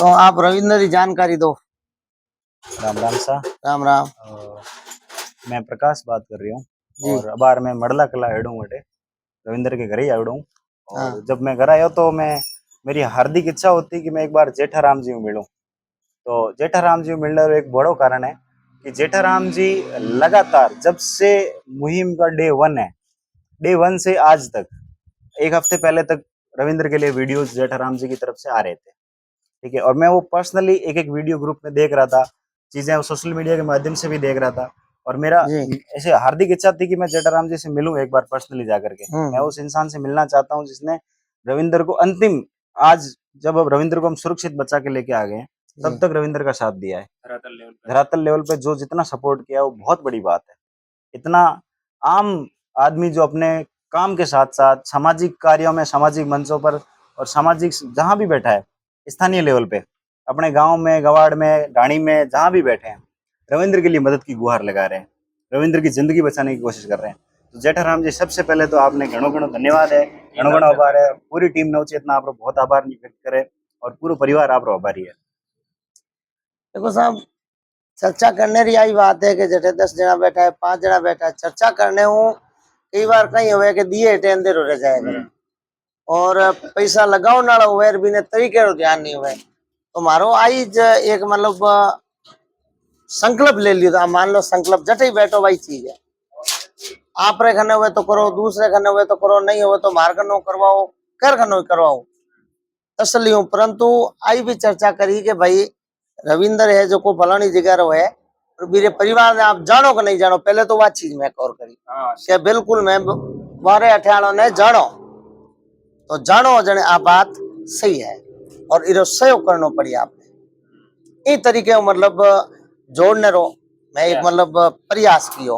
तो आप रविंद्र की जानकारी दो। राम राम सा। राम राम। मैं प्रकाश बात कर रही हूँ और अबार मैं मडला कला आयो हूँ बटे रविंद्र के घर ही आयो हूँ। और जब मैं घर आया तो मैं मेरी हार्दिक इच्छा होती कि मैं एक बार जेठाराम जी को मिलूं। तो जेठाराम जी को मिलने का एक बड़ा कारण है कि जेठाराम जी लगातार जब से मुहिम का डे 1 है, डे 1 से आज तक एक हफ्ते पहले तक रविंद्र के लिए वीडियोस जेठाराम जी की तरफ से आ रहे थे। ठीक है, और मैं वो पर्सनली एक एक वीडियो ग्रुप में देख रहा था, चीजें सोशल मीडिया के माध्यम से भी देख रहा था। और मेरा ऐसे हार्दिक इच्छा थी कि मैं जेठाराम जी से मिलूं एक बार पर्सनली जाकर के। मैं उस इंसान से मिलना चाहता हूं जिसने रविंद्र को अंतिम, आज जब अब रविंद्र को हम सुरक्षित बचा के लेके आ गए हैं, तब तक रविंद्र का साथ दिया है। धरातल लेवल पे जो जितना सपोर्ट किया है वो बहुत बड़ी बात है। इतना आम आदमी जो अपने काम के साथ साथ सामाजिक कार्यों में, सामाजिक मंचों पर और सामाजिक जहां भी बैठा है, स्थानीय लेवल पे, अपने गांव में, गवाड़ में, ढाणी में, जहां भी बैठे हैं, रविंद्र के लिए मदद की गुहार लगा रहे हैं, रविंद्र की जिंदगी बचाने की कोशिश कर रहे हैं। तो जेठाराम जी, सबसे पहले तो आपने घणो घणो धन्यवाद है, घणो घणो आभार है। पूरी टीम नवचेतना आप बहुत आभार व्यक्त करे और पूरा परिवार आप आभारी है। देखो साहब, चर्चा करने की आई बात है कि जैसे 10 जना बैठा है, 5 जना बैठा है, चर्चा करने हूँ कई बार कहीं हुए कि दिए अंधेर हो जाएगा और पैसा लगाओ ना हुए भी ने तरीके ध्यान नहीं हुए। तो मारो आई एक मतलब संकल्प ले लियो। मान लो संकल्प जटे ही बैठो भाई चीज है, आप रे खने हुए तो करो, दूसरे खने हुए तो करो, नहीं हुए तो मार खनो करवाओ, कर खनो करवाओ, तसली हूँ। परंतु आई भी चर्चा करी कि भाई रविंद्र है जो को फलानी जगह रो है और मेरे परिवार ने आप जानो कि नहीं जानो, पहले तो वह चीज मैं कौर करी कि बिल्कुल मैं बारे अठाणो ने जानो, तो जानो जने आ बात सही है और इरो सहयोग करनो पड़ी आपने। इस तरीके मतलब जोड़ने रो मैं एक मतलब प्रयास कियो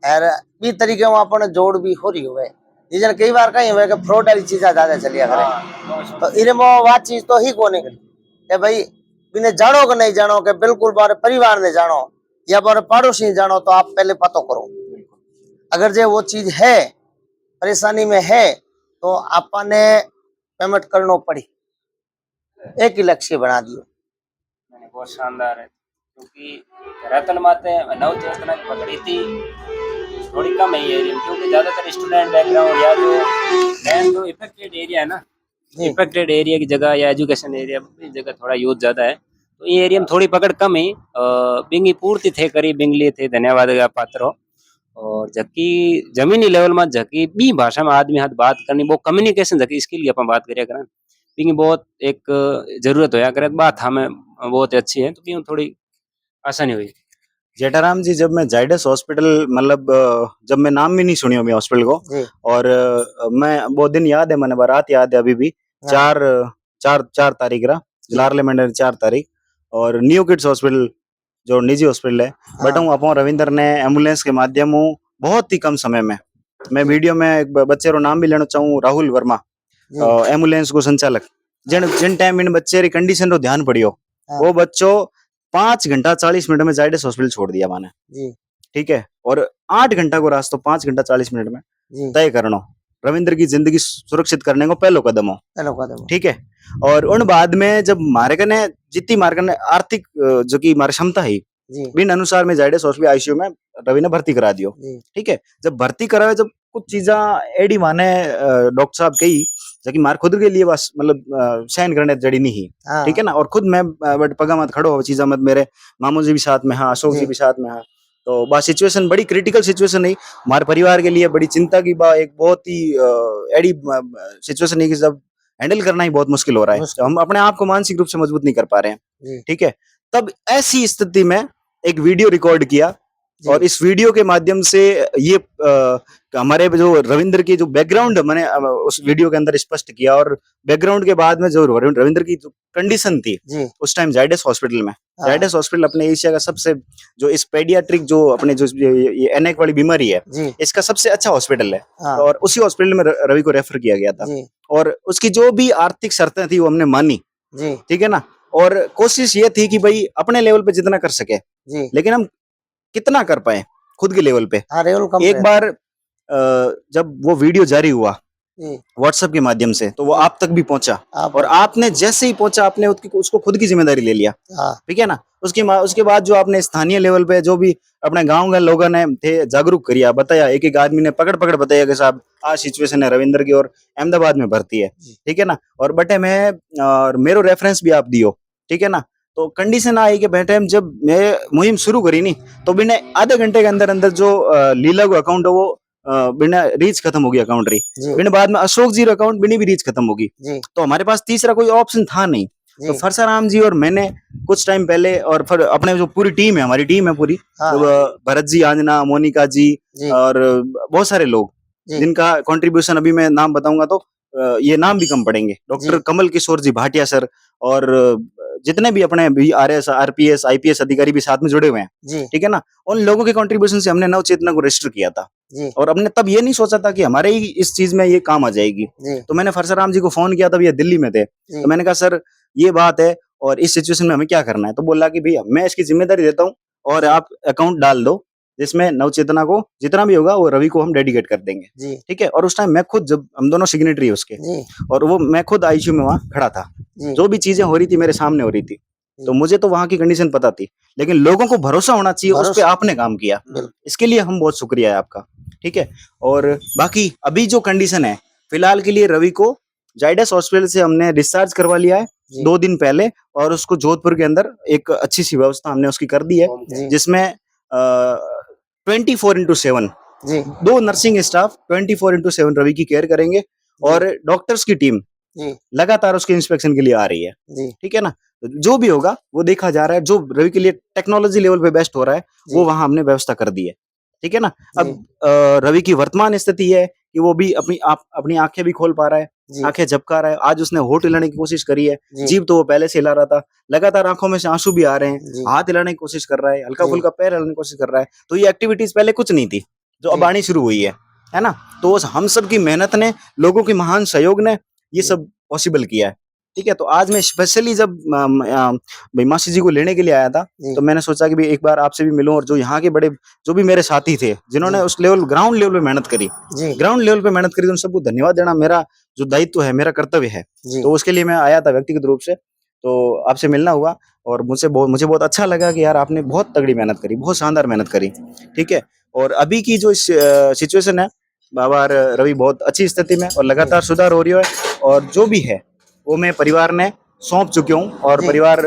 और बी तरीके अपन जोड़ भी हो रही हुए। जिसने कई बार कहीं हुए कि फ्रॉड वाली चीजें ज्यादा चलिया करे, तो इरे में वह चीज तो ही कोने कि भाई बिने जानो कि नहीं जानो, कि बिल्कुल बारे परिवार ने जानो या बारे पड़ोसी जानो, तो आप पहले पता करो। अगर जो वो चीज है परेशानी में है तो आपने पेमेंट करना पड़ी। एक ही लक्ष्य बना दियो। बहुत शानदार है, क्योंकि धरातल माते नवचेतना की पकड़ी थी थोड़ी कम है ये, क्योंकि ज्यादातर स्टूडेंट बैकग्राउंड या जो मेन जो इफेक्टेड एरिया है ना, इफेक्टेड एरिया की जगह या एजुकेशन एरिया की जगह थोड़ा यूथ ज्यादा है, तो ये एरिया में थोड़ी पकड़ कम है। बिंगी पूर्ति थे करी बिंगली थे, धन्यवाद का पात्र हो। और जबकि जमीनी लेवल में जबकि बी भाषा में आदमी हाथ बात करनी, वो कम्युनिकेशन जबकि इसके लिए अपन बात करिया करें, बिंगी बहुत एक जरूरत होया करे, बात हमें बहुत अच्छी है, तो क्यों थोड़ी आसानी हुई। जेठाराम जी, जब मैं जाइडस हॉस्पिटल, मतलब जब मैं नाम भी नहीं सुनी मैं हॉस्पिटल को, और मैं वो दिन याद है, मैंने बारात याद है अभी भी, 4 तारीख रहा लारले मंडल 4 तारीख, और न्यू किड्स हॉस्पिटल जो निजी हॉस्पिटल है, बट हूँ अपन रविंद्र ने एम्बुलेंस के माध्यम हूँ बहुत ही कम समय में, मैं वीडियो में एक बच्चे रो नाम भी लेना चाहूँ, राहुल वर्मा, एम्बुलेंस को संचालक, जिन टाइम इन बच्चे री कंडीशन रो ध्यान पड़ियो, वो बच्चों 5 घंटा 40 मिनट में जाइडस हॉस्पिटल छोड़ दिया माने। ठीक है, और 8 घंटा को रास्ता 5 घंटा 40 मिनट में तय करना रविंद्र की जिंदगी सुरक्षित करने को पहलो कदम हो। ठीक है, और उन बाद में जब मारे कने जितनी मारे कने आर्थिक जो की मारी क्षमता है, बिन अनुसार में जाइडस हॉस्पिटल आईसीयू में रवि ने भर्ती करा दियो। ठीक है, जब भर्ती करावे, जब कुछ चीजा एडी माने डॉक्टर साहब कही जबकि मार खुद के लिए बस मतलब सहन करने जड़ी नहीं ही। ठीक है ना, और खुद मैं बट पगा मत खड़ो हो चीजा मत, मेरे मामू जी भी साथ में, हाँ अशोक जी भी साथ में, हाँ, तो बस सिचुएशन बड़ी क्रिटिकल सिचुएशन नहीं, हमारे परिवार के लिए बड़ी चिंता की बात, एक बहुत ही एडी सिचुएशन है कि जब हैंडल करना ही बहुत मुश्किल हो रहा है, तो हम अपने आप को मानसिक रूप से मजबूत नहीं कर पा रहे हैं। ठीक है, तब ऐसी स्थिति में एक वीडियो रिकॉर्ड किया, और इस वीडियो के माध्यम से ये हमारे जो रविंद्र की जो बैकग्राउंड मैंने उस वीडियो के अंदर स्पष्ट किया, और बैकग्राउंड के बाद में जो रविंद्र की जो कंडीशन थी उस टाइम जाइडस हॉस्पिटल में, जाइडस हॉस्पिटल अपने एशिया का सबसे, जो इस पेडियाट्रिक जो अपने जो ये एनेक वाली बीमारी है, इसका सबसे अच्छा हॉस्पिटल है, और उसी हॉस्पिटल में रवि को रेफर किया गया था, और उसकी जो भी आर्थिक शर्तें थी वो हमने मानी। ठीक है ना, और कोशिश ये थी कि भाई अपने लेवल पे जितना कर सके, लेकिन हम कितना कर पाए खुद के लेवल पे। एक बार जब वो वीडियो जारी हुआ, जी व्हाट्सएप के माध्यम से, तो वो आप तक भी पहुंचा। आप और आपने जैसे ही पहुंचा, आपने उसको खुद की जिम्मेदारी ले लिया, हाँ ठीक है ना। उसके बाद जो आपने स्थानीय लेवल पे जो भी अपने गांव के लोगों ने थे जागरूक किया, बताया, एक एक आदमी ने पकड़ पकड़ बताया कि साहब आ सिचुएशन है रविंद्र की, और अहमदाबाद में भर्ती है, जी ठीक है ना। और बटे मैं और मेरो रेफरेंस भी आप दियो, ठीक है ना। तो कंडीशन आई कि बेटे जब मैं मुहिम शुरू करी नी, तो बिना आधे घंटे के अंदर अंदर जो लीला को अकाउंट है वो बिना रीच खत्म हो गया अकाउंट री। जी बिना बाद में अशोक जी अकाउंट बिना भी रीच खत्म होगी। जी तो हमारे पास तीसरा कोई ऑप्शन था नहीं। तो जी फरसाराम जी और मैंने कुछ टाइम पहले, और फिर अपने जो पूरी टीम है, हमारी टीम है पूरी, हाँ तो भरत जी, आंजना, मोनिका जी जी और बहुत सारे लोग जी जिनका कंट्रीब्यूशन अभी मैं नाम बताऊंगा तो ये नाम भी कम पड़ेंगे। डॉक्टर जी कमल किशोर जी भाटिया सर, और जितने भी अपने BRS RPS IPS अधिकारी भी साथ में जुड़े हुए हैं, जी ठीक है ना। उन लोगों के कंट्रीब्यूशन से हमने नव चेतना को रजिस्टर किया था। जी और हमने तब ये नहीं सोचा था कि हमारे ही इस चीज में ये काम आ जाएगी। जी तो मैंने फरसाराम जी को फोन किया, तब ये दिल्ली में थे। जी तो मैंने कहा सर ये बात है और इस सिचुएशन में हमें क्या करना है। तो बोला कि भैया मैं इसकी जिम्मेदारी देता हूँ और जी आप अकाउंट डाल दो, जिसमें नवचेतना को जितना भी होगा वो रवि को हम डेडिकेट कर देंगे, जी ठीक है। और उस टाइम मैं खुद, जब हम दोनों सिग्नेटरी है उसके, जी और वो मैं खुद ICU में वहां खड़ा था, जी जो भी चीजें हो रही थी मेरे सामने हो रही थी। तो जी मुझे तो वहां की कंडीशन पता थी, लेकिन लोगों को भरोसा होना चाहिए, उस पे भरोसा आपने काम किया, बिल्कुल इसके लिए हम बहुत शुक्रिया है आपका, ठीक है। और बाकी अभी जो कंडीशन है, फिलहाल के लिए रवि को जाइडस हॉस्पिटल से हमने डिस्चार्ज करवा लिया है जी 2 दिन पहले, और उसको जोधपुर के अंदर एक अच्छी सी व्यवस्था हमने उसकी कर दी है, जी जिसमें 24/7 जी 2 नर्सिंग स्टाफ 24/7 रवि की केयर करेंगे, जी और डॉक्टर्स की टीम जी लगातार उसके इंस्पेक्शन के लिए आ रही है, जी ठीक है ना। जो भी होगा वो देखा जा रहा है, जो रवि के लिए टेक्नोलॉजी लेवल पे बेस्ट हो रहा है वो जी वहां हमने व्यवस्था कर दी है, ठीक है ना। अब जी रवि की वर्तमान स्थिति है कि वो भी अपनी आंखें भी खोल पा रहा है, जी आंखें झपका रहा है। आज उसने होठ हिलाने की कोशिश करी है, जी जीभ तो वो पहले से हिला रहा था, लगातार आंखों में से आंसू भी आ रहे हैं, जी हाथ हिलाने की कोशिश कर रहा है, हल्का जी फुल्का पैर हिलाने की कोशिश कर रहा है। तो ये एक्टिविटीज पहले कुछ नहीं थी, जो अब जी आनी शुरू हुई है ना। तो हम सब की मेहनत ने, लोगों के महान सहयोग ने ये जी सब पॉसिबल किया है, ठीक है। तो आज मैं स्पेशली जब भाई मासी जी को लेने के लिए आया था, जी तो मैंने सोचा कि भाई एक बार आपसे भी मिलूं, और जो यहाँ के बड़े, जो भी मेरे साथी थे जिन्होंने जी उस लेवल, ग्राउंड लेवल पे मेहनत करी, जी ग्राउंड लेवल पे मेहनत करी, तो उन सबको धन्यवाद देना मेरा जो दायित्व है, मेरा कर्तव्य है। जी तो उसके लिए मैं आया था व्यक्तिगत रूप से, तो आपसे मिलना हुआ, और मुझे बहुत अच्छा लगा कि यार आपने बहुत तगड़ी मेहनत करी, बहुत शानदार मेहनत करी, ठीक है। और अभी की जो सिचुएशन है, बाबा रवि बहुत अच्छी स्थिति में, और लगातार सुधार हो रही है, और जो भी है वो मैं परिवार ने सौंप चुके हूँ, और जी परिवार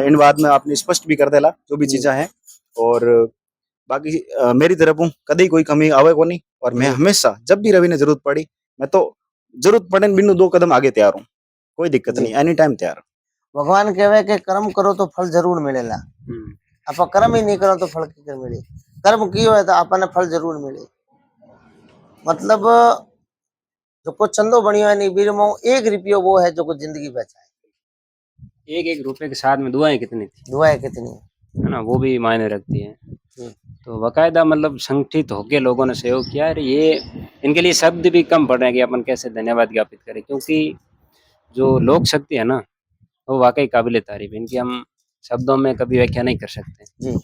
इन बाद में आपने स्पष्ट भी कर देला जो भी जी चीजें हैं। और बाकी मेरी तरफ हूँ, कभी कोई कमी आवे को नहीं, और मैं जी हमेशा जब भी रवि ने जरूरत पड़ी, मैं तो जरूरत पड़े बिनु 2 कदम आगे तैयार हूँ, कोई दिक्कत जी नहीं, एनी टाइम तैयार। भगवान कहवे के कर्म करो तो फल जरूर मिलेला। आप कर्म ही नहीं करो तो फल की मिले। कर्म कियो है तो आपने फल जरूर मिले। मतलब जो कुछ चंदो बनियो है निबीर में 1 रुपयो वो है जो कुछ जिंदगी बचाए। एक एक रुपए के साथ में दुआएं कितनी थी, दुआएं कितनी है ना, वो भी मायने रखती है। जी तो बकायदा मतलब संगठित होके लोगों ने सहयोग किया है। ये इनके लिए शब्द भी कम पड़ रहे हैं कि अपन कैसे धन्यवाद ज्ञापित करें, क्योंकि जो लोक शक्ति है ना, वो वाकई काबिले तारीफ है। इनकी हम शब्दों में कभी व्याख्या नहीं कर सकते। जी